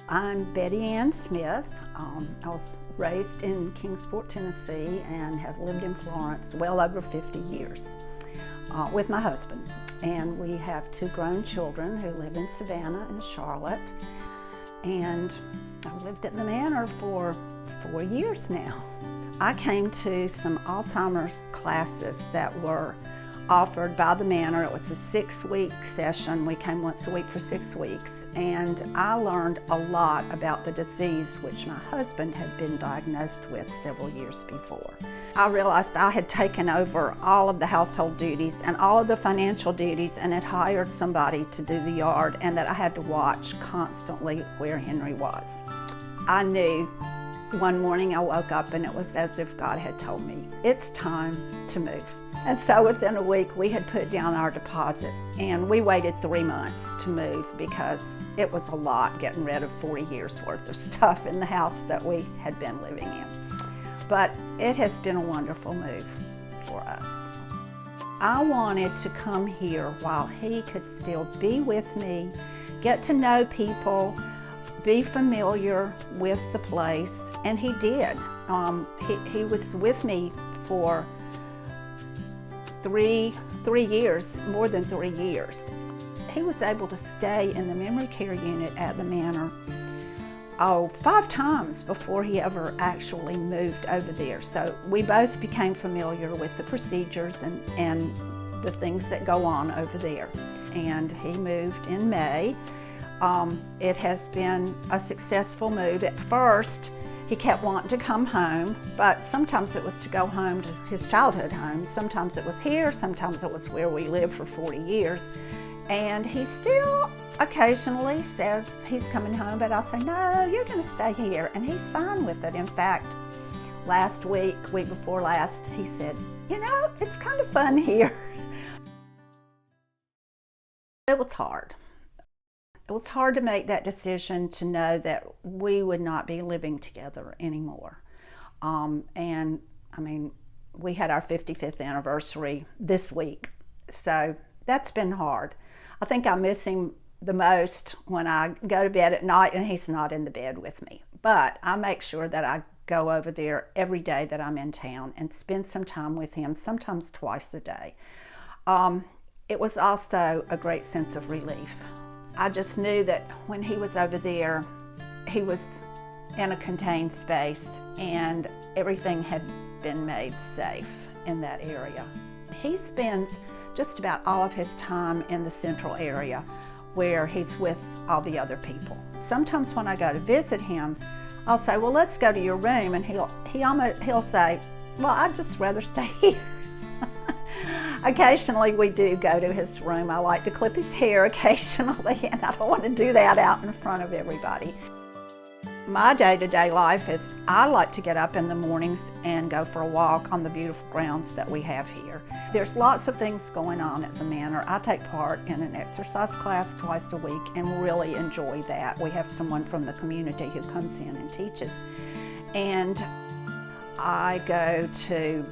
I'm Betty Ann Smith. I was raised in Kingsport, Tennessee, and have lived in Florence well over 50 years with my husband. And we have two grown children who live in Savannah and Charlotte. And I've lived at the Manor for 4 years now. I came to some Alzheimer's classes that were offered by the Manor. It was a 6-week session. We came once a week for 6 weeks, and I learned a lot about the disease which my husband had been diagnosed with several years before. I realized I had taken over all of the household duties and all of the financial duties and had hired somebody to do the yard, and that I had to watch constantly where Henry was. I knew one morning I woke up and it was as if God had told me, it's time to move. And so within a week we had put down our deposit, and we waited 3 months to move because it was a lot getting rid of 40 years worth of stuff in the house that we had been living in. But it has been a wonderful move for us. I wanted to come here while he could still be with me, get to know people, be familiar with the place, and he did. He was with me for three years, more than 3 years. He was able to stay in the memory care unit at the Manor 5 times before he ever actually moved over there. So we both became familiar with the procedures and the things that go on over there. And he moved in May. It has been a successful move. At first, he kept wanting to come home, but sometimes it was to go home to his childhood home. Sometimes it was here, sometimes it was where we lived for 40 years. And he still occasionally says he's coming home, but I'll say, no, you're gonna stay here. And he's fine with it. In fact, last week before last, he said, you know, it's kind of fun here. It was hard. It was hard to make that decision, to know that we would not be living together anymore. And I mean, we had our 55th anniversary this week, so that's been hard. I think I miss him the most when I go to bed at night and he's not in the bed with me. But I make sure that I go over there every day that I'm in town and spend some time with him, sometimes twice a day. It was also a great sense of relief. I just knew that when he was over there, he was in a contained space and everything had been made safe in that area. He spends just about all of his time in the central area where he's with all the other people. Sometimes when I go to visit him, I'll say, well, let's go to your room, and he'll say, well, I'd just rather stay here. Occasionally we do go to his room. I like to clip his hair occasionally, and I don't want to do that out in front of everybody. My day-to-day life is I like to get up in the mornings and go for a walk on the beautiful grounds that we have here. There's lots of things going on at the Manor. I take part in an exercise class twice a week and really enjoy that. We have someone from the community who comes in and teaches. And I go to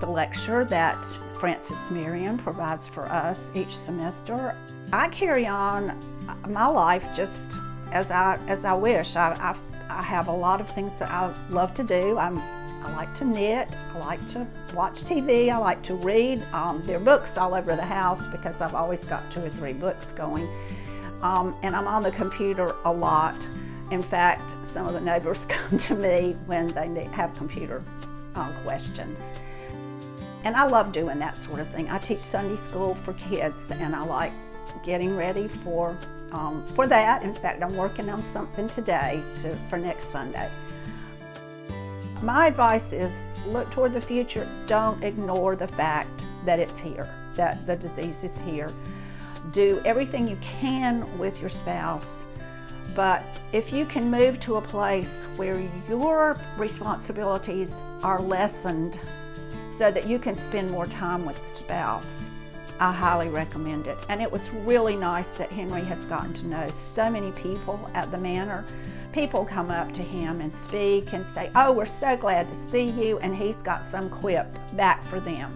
the lecture that Francis Marion provides for us each semester. I carry on my life just as I wish. I have a lot of things that I love to do. I like to knit, I like to watch TV, I like to read. There are books all over the house because I've always got 2 or 3 books going. And I'm on the computer a lot. In fact, some of the neighbors come to me when they have computer questions. And I love doing that sort of thing. I teach Sunday school for kids, and I like getting ready for that. In fact, I'm working on something today for next Sunday. My advice is look toward the future. Don't ignore the fact that it's here, that the disease is here. Do everything you can with your spouse, but if you can move to a place where your responsibilities are lessened so that you can spend more time with the spouse, I highly recommend it. And it was really nice that Henry has gotten to know so many people at the Manor. People come up to him and speak and say, oh, we're so glad to see you, and he's got some quip back for them.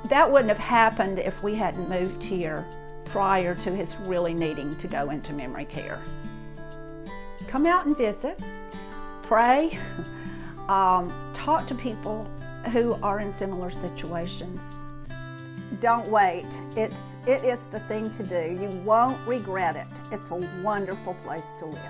That wouldn't have happened if we hadn't moved here prior to his really needing to go into memory care. Come out and visit, pray, talk to people who are in similar situations. Don't wait. It is the thing to do. You won't regret it. It's a wonderful place to live.